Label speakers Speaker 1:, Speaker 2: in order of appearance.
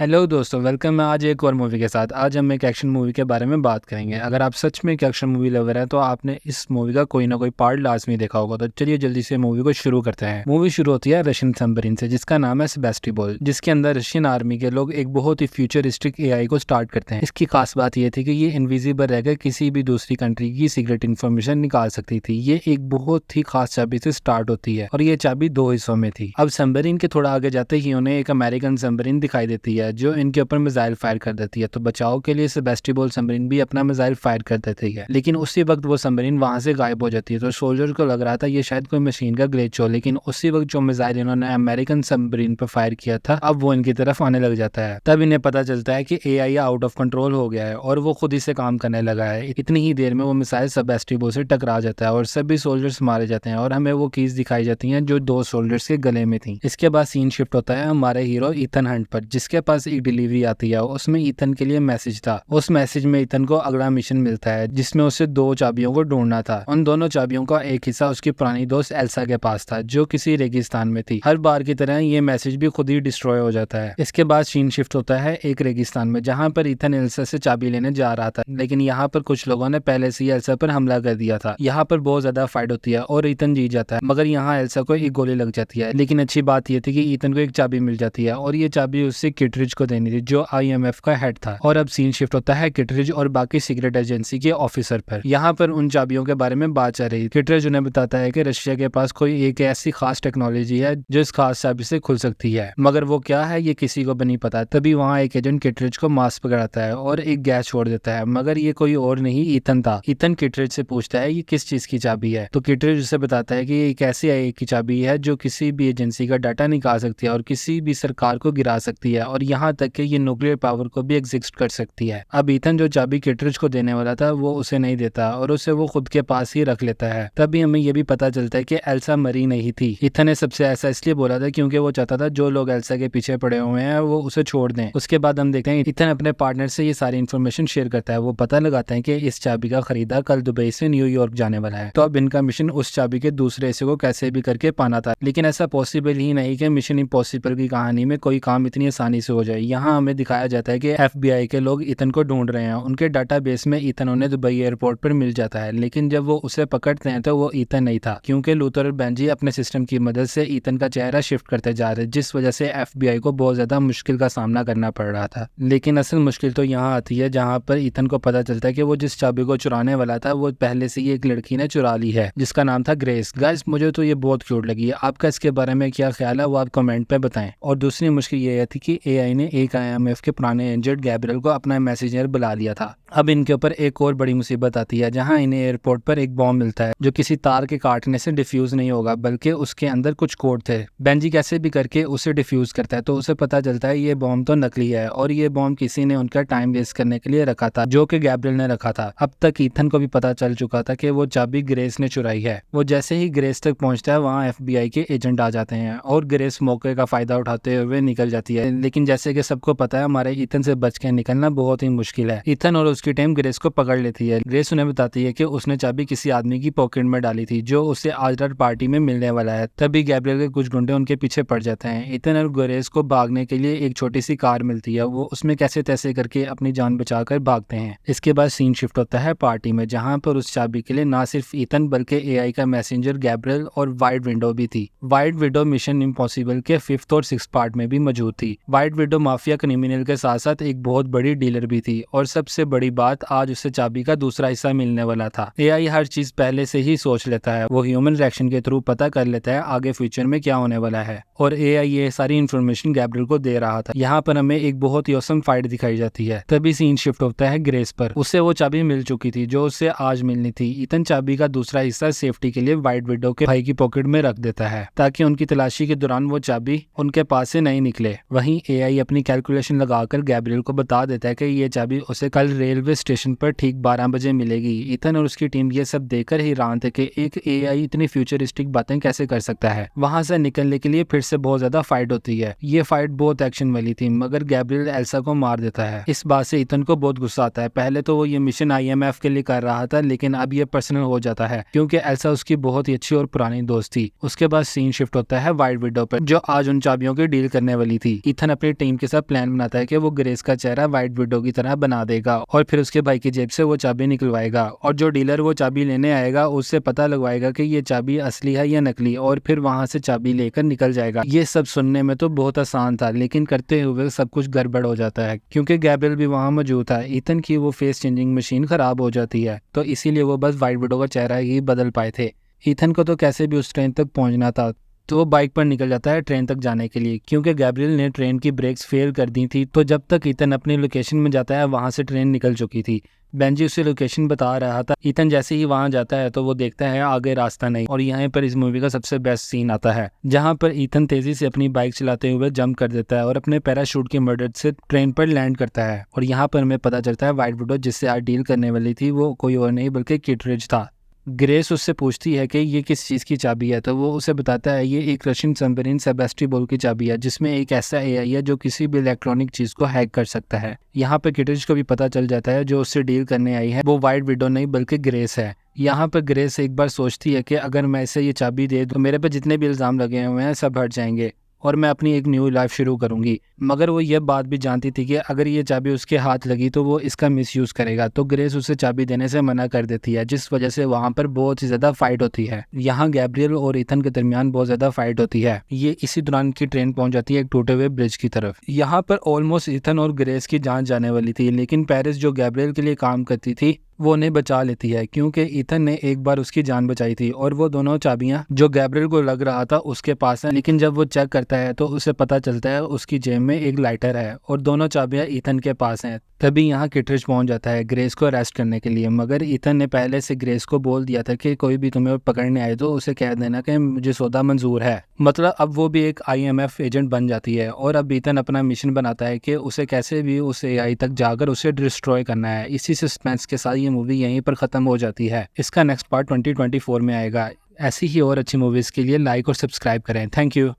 Speaker 1: Hello दोस्तों, welcome है आज एक और मूवी के साथ। आज हम एक एक्शन मूवी के बारे में बात करेंगे। अगर आप सच में एक एक्शन मूवी लवर हैं तो आपने इस मूवी का कोई ना कोई पार्ट लाजमी देखा होगा। तो चलिए जल्दी से मूवी को शुरू करते हैं। मूवी शुरू होती है रशियन सबमरीन से जिसका नाम है सेबेस्टियोपोल, जिसके अंदर रशियन आर्मी के लोग एक बहुत ही फ्यूचरिस्टिक एआई को स्टार्ट करते हैं। इसकी खास बात यह थी कि ये इनविजिबल रहकर किसी भी दूसरी कंट्री की सीक्रेट इन्फॉर्मेशन निकाल सकती थी। ये एक बहुत ही खास चाबी से स्टार्ट होती है और ये चाबी दो हिस्सों में थी। अब सबमरीन के थोड़ा आगे जाते ही उन्हें एक अमेरिकन सबमरीन दिखाई देती है जो इनके ऊपर मिसाइल फायर कर देती है। तो बचाव के लिए सेबेस्टियोपोल सबमरीन भी अपना मिसाइल फायर कर देती है, लेकिन उसी वक्त वो सबमरीन वहां से गायब हो जाती है। तो सोल्जर को लग रहा था ये शायद कोई मशीन का ग्लिच हो, लेकिन उसी वक्त जो मिसाइल इन्होंने अमेरिकन सबमरीन पर फायर किया था अब वो इनकी तरफ आने लग जाता है। तब इन्हें पता चलता है कि एआई आउट ऑफ कंट्रोल हो गया है और वो खुद ही से काम करने लगा है। इतनी ही देर में वो मिसाइल सेबेस्टियोपोल से टकरा जाता है और सभी सोल्जर्स मारे जाते हैं और हमें वो कीज दिखाई जाती हैं जो दो सोल्जर्स के गले में थी। इसके बाद सीन शिफ्ट होता है हमारे हीरो ईथन हंट पर, जिसके पास एक डिलीवरी आती है। उसमें ईथन के लिए मैसेज था। उस मैसेज में ईथन को अगला मिशन मिलता है जिसमें उसे दो चाबियों को ढूंढना था। उन दोनों चाबियों का एक हिस्सा उसकी पुरानी दोस्त एल्सा के पास था जो किसी रेगिस्तान में थी। हर बार की तरह ये मैसेज भी खुद ही डिस्ट्रॉय हो जाता है। इसके बाद सीन शिफ्ट होता है एक रेगिस्तान में जहाँ पर ईथन एल्सा से चाबी लेने जा रहा था, लेकिन यहाँ पर कुछ लोगों ने पहले से ही एल्सा पर हमला कर दिया था। यहाँ पर बहुत ज्यादा फाइट होती है और ईथन जीत जाता है, मगर यहाँ एल्सा को एक गोली लग जाती है। लेकिन अच्छी बात यह थी कि ईथन को एक चाबी मिल जाती है और ये चाबी उससे किटरिज को देनी थी जो आईएमएफ का हेड था। और अब सीन शिफ्ट होता है किटरिज और बाकी सीक्रेट एजेंसी के ऑफिसर पर। यहाँ पर उन चाबियों के बारे में बात चल रही। किटरिज उन्हें बताता है कि रशिया के पास कोई एक ऐसी खास टेक्नोलॉजी है जो इस खास चाबी से खुल सकती है, मगर वो क्या है ये किसी को भी नहीं पता। तभी वहाँ एक एजेंट किटरिज को मास्क पकड़ाता है और एक गैस छोड़ देता है, मगर ये कोई और नहीं ईथन था। ईथन किटरिज से पूछता है ये किस चीज की चाबी है, तो किटरिज उसे बताता है कि ये एक ऐसी आई की चाबी है जो किसी भी एजेंसी का डाटा निकाल सकती है और किसी भी सरकार को गिरा सकती है और यहाँ तक कि ये न्यूक्लियर पावर को भी एग्जिस्ट कर सकती है। अब ईथन जो चाबी किटरिज को देने वाला था वो उसे नहीं देता और उसे वो खुद के पास ही रख लेता है। तभी हमें ये भी पता चलता है कि एल्सा मरी नहीं थी। ईथन ने सबसे ऐसा इसलिए बोला था क्योंकि वो चाहता था जो लोग एल्सा के पीछे पड़े हुए हैं वो उसे छोड़ दें। उसके बाद हम देखते हैं ईथन अपने पार्टनर से ये सारी इन्फॉर्मेशन शेयर करता है। वो पता लगाते हैं कि इस चाबी का खरीदार कल दुबई से न्यूयॉर्क जाने वाला है। तो अब इनका मिशन उस चाबी के दूसरे हिस्से को कैसे भी करके पाना था, लेकिन ऐसा पॉसिबल ही नहीं कि मिशन इम्पॉसिबल की कहानी में कोई काम इतनी आसानी से हो जाए। यहाँ हमें दिखाया जाता है कि एफबीआई के लोग ईथन को ढूंढ रहे हैं। उनके डाटाबेस में ईथन उन्हें दुबई एयरपोर्ट पर मिल जाता है, लेकिन जब वो उसे पकड़ते हैं तो वो ईथन नहीं था, क्योंकि लूथर और बेंजी अपने सिस्टम की मदद से ईथन का चेहरा शिफ्ट करते जा रहे, जिस वजह से एफबीआई को बहुत ज्यादा मुश्किल का सामना करना पड़ रहा था। लेकिन असल मुश्किल तो यहाँ आती है जहाँ पर ईथन को पता चलता है कि वो जिस चाबी को चुराने वाला था वो पहले से ही एक लड़की ने चुरा ली है जिसका नाम था ग्रेस। गाइस मुझे तो ये बहुत क्यूट लगी। आपका इसके बारे में क्या ख्याल है वो आप कमेंट पे बताएं। और दूसरी मुश्किल ये थी कि एआई ने एक आईएमएफ के पुराने एजेंट गैब्रियल को अपना मैसेंजर बुला लिया था। अब इनके ऊपर एक और बड़ी मुसीबत आती है जहां इन्हें एयरपोर्ट पर एक बॉम्ब मिलता है जो किसी तार के काटने से डिफ्यूज नहीं होगा, बल्कि उसके अंदर कुछ कोड थे। बेंजी कैसे भी करके उसे डिफ्यूज करता है तो उसे पता चलता है ये बॉम्ब तो नकली है और ये बॉम्ब किसी ने उनका टाइम वेस्ट करने के लिए रखा था, जो कि गैब्रियल ने रखा था। अब तक ईथन को भी पता चल चुका था कि वो चाबी ग्रेस ने चुराई है। वो जैसे ही ग्रेस तक पहुंचता है वहाँ एफबीआई के एजेंट आ जाते हैं और ग्रेस मौके का फायदा उठाते हुए निकल जाती है। लेकिन जैसे कि सबको पता है हमारे ईथन से बच के निकलना बहुत ही मुश्किल है। ईथन और उसकी टीम ग्रेस को पकड़ लेती है। ग्रेस उन्हें बताती है कि उसने चाबी किसी आदमी की पॉकेट में डाली थी जो उसे आज रात पार्टी में मिलने वाला है। तभी गैब्रियल के कुछ गुंडे उनके पीछे पड़ जाते हैं। ईथन और ग्रेस को भागने के लिए एक छोटी सी कार मिलती है। वो उसमें कैसे तैसे करके अपनी जान बचाकर भागते हैं। इसके बाद सीन शिफ्ट होता है पार्टी में जहाँ पर उस चाबी के लिए ना सिर्फ ईथन बल्कि एआई का मैसेंजर गैब्रियल और वाइट विंडो भी थी। वाइट विंडो मिशन इम्पॉसिबल के 5th और 6th पार्ट में भी मौजूद थी। वाइट विंडो माफिया क्रिमिनल के साथ साथ एक बहुत बड़ी डीलर भी थी और सबसे बड़ी बात आज उसे चाबी का दूसरा हिस्सा मिलने वाला था। एआई हर चीज पहले से ही सोच लेता है। वो ह्यूमन रिएक्शन के थ्रू पता कर लेता है आगे फ्यूचर में क्या होने वाला है और एआई ये सारी इन्फॉर्मेशन गैब्रियल को दे रहा था। यहाँ पर हमें एक बहुत ही औसम फाइट दिखाई जाती है। तभी सीन शिफ्ट होता है ग्रेस पर। उसे वो चाबी मिल चुकी थी जो उसे आज मिलनी थी। ईथन चाबी का दूसरा हिस्सा सेफ्टी के लिए वाइट विंडो के भाई की पॉकेट में रख देता है ताकि उनकी तलाशी के दौरान वो चाबी उनके पास से नहीं निकले। वहीं एआई अपनी कैलकुलेशन लगाकर गैब्रियल को बता देता है कि ये चाबी उसे कल रेल रेलवे स्टेशन पर ठीक 12 बजे मिलेगी। ईथन और उसकी टीम ये सब देखकर हैरान थे कि एक एआई इतनी फ्यूचरिस्टिक बातें कैसे कर सकता है। वहां से निकलने के लिए फिर से बहुत ज्यादा फाइट होती है। ये फाइट बहुत एक्शन वाली थी, मगर गैब्रियल एल्सा को मार देता है। इस बात से ईथन को बहुत गुस्सा आता है। पहले तो वो ये मिशन आईएमएफ के लिए कर रहा था, लेकिन अब ये पर्सनल हो जाता है क्योंकि एल्सा उसकी बहुत ही अच्छी और पुरानी दोस्त थी। उसके बाद सीन शिफ्ट होता है व्हाइट विडो पर, जो आज उन चाबियों की डील करने वाली थी। ईथन अपनी टीम के साथ प्लान बनाता है कि वो ग्रेस का चेहरा व्हाइट विडो की तरह बना देगा और फिर उसके भाई की जेब से वो चाबी निकलवाएगा, और जो डीलर वो चाबी लेने आएगा उससे पता लगवाएगा कि ये चाबी असली है या नकली, और फिर वहां से चाबी लेकर निकल जाएगा। ये सब सुनने में तो बहुत आसान था, लेकिन करते हुए सब कुछ गड़बड़ हो जाता है क्योंकि गैब्रियल भी वहां मौजूद था। ईथन की वो फेस चेंजिंग मशीन खराब हो जाती है, तो इसीलिए वो बस व्हाइट विडो का चेहरा ही बदल पाए थे। ईथन को तो कैसे भी उस ट्रेन तक पहुंचना था, तो वो बाइक पर निकल जाता है ट्रेन तक जाने के लिए, क्योंकि गैब्रियल ने ट्रेन की ब्रेक्स फेल कर दी थी। तो जब तक ईथन अपनी लोकेशन में जाता है वहां से ट्रेन निकल चुकी थी। बेंजी उसे लोकेशन बता रहा था। ईथन जैसे ही वहां जाता है तो वो देखता है आगे रास्ता नहीं, और यहाँ पर इस मूवी का सबसे बेस्ट सीन आता है जहाँ पर ईथन तेजी से अपनी बाइक चलाते हुए जंप कर देता है और अपने पैराशूट की मदद से ट्रेन पर लैंड करता है। और यहाँ पर हमें पता चलता है व्हाइट विडो जिससे आज डील करने वाली थी वो कोई और नहीं बल्कि किटरिज था। ग्रेस उससे पूछती है कि ये किस चीज़ की चाबी है, तो वो उसे बताता है ये एक रशियन सबमरीन सेबेस्टोपोल की चाबी है, जिसमें एक ऐसा एआई है जो किसी भी इलेक्ट्रॉनिक चीज़ को हैक कर सकता है। यहाँ पे किटरिज को भी पता चल जाता है जो उससे डील करने आई है वो व्हाइट विडो नहीं बल्कि ग्रेस है। यहाँ पर ग्रेस एक बार सोचती है कि अगर मैं इसे ये चाबी दे दूँ तो मेरे पे जितने भी इल्ज़ाम लगे हुए हैं सब हट जाएंगे और मैं अपनी एक न्यू लाइफ शुरू करूंगी। मगर वो ये बात भी जानती थी कि अगर ये चाबी उसके हाथ लगी तो वो इसका मिसयूज करेगा, तो ग्रेस उसे चाबी देने से मना कर देती है, जिस वजह से वहां पर बहुत ही ज्यादा फाइट होती है। यहाँ गैब्रियल और ईथन के दरमियान बहुत ज्यादा फाइट होती है। ये इसी दौरान की ट्रेन पहुंच जाती है एक टूटे हुए ब्रिज की तरफ। यहाँ पर ऑलमोस्ट ईथन और ग्रेस की जान जाने वाली थी, लेकिन पेरिस जो गैब्रियल के लिए काम करती थी वो उन्हें बचा लेती है, क्योंकि ईथन ने एक बार उसकी जान बचाई थी और वो दोनों चाबियां जो गैब्रियल को लग रहा था उसके पास है। लेकिन जब वो चेक करता है तो उसे पता चलता है उसकी जेब में एक लाइटर है और दोनों चाबियां ईथन के पास हैं। तभी यहाँ किटरिज पहुंच जाता है ग्रेस को अरेस्ट करने के लिए, मगर ईथन ने पहले से ग्रेस को बोल दिया था कि कोई भी तुम्हें पकड़ने आए तो उसे कह देना कि मुझे सौदा मंजूर है। मतलब अब वो भी एक आईएमएफ एजेंट बन जाती है और अब ईथन अपना मिशन बनाता है कि उसे कैसे भी उस एआई तक जाकर उसे डिस्ट्रॉय करना है। इसी सस्पेंस के साथ ये मूवी यहीं पर खत्म हो जाती है। इसका नेक्स्ट पार्ट 2024 में आएगा। ऐसी ही और अच्छी मूवीज के लिए लाइक और सब्सक्राइब करें। Thank you.